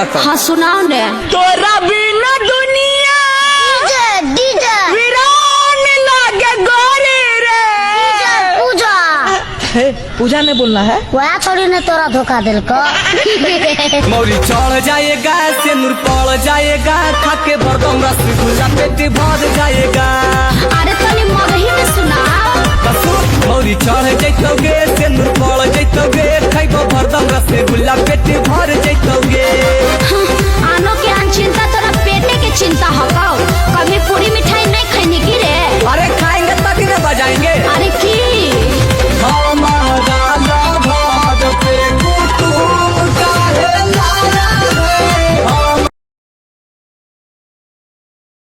सुनाता। हाँ सुनाओ ने। तोरा बिना दुनिया वीरान लागे गोरी रे। पूजा पूजा ने बोलना है। वह थोड़ी ने तोरा धोखा दिल को। मौरी चढ़ जाएगा सिंदूर पड़ जाएगा खाके भरदम रसगुल्ला पेट भर जाएगा। अरे तनी मगही में सुनाओ। मौरी चढ़ जैतोगे सिंदूर पड़ जैतोगे खैबो भरदम रसगुल्ला पेट भर जैतोगे।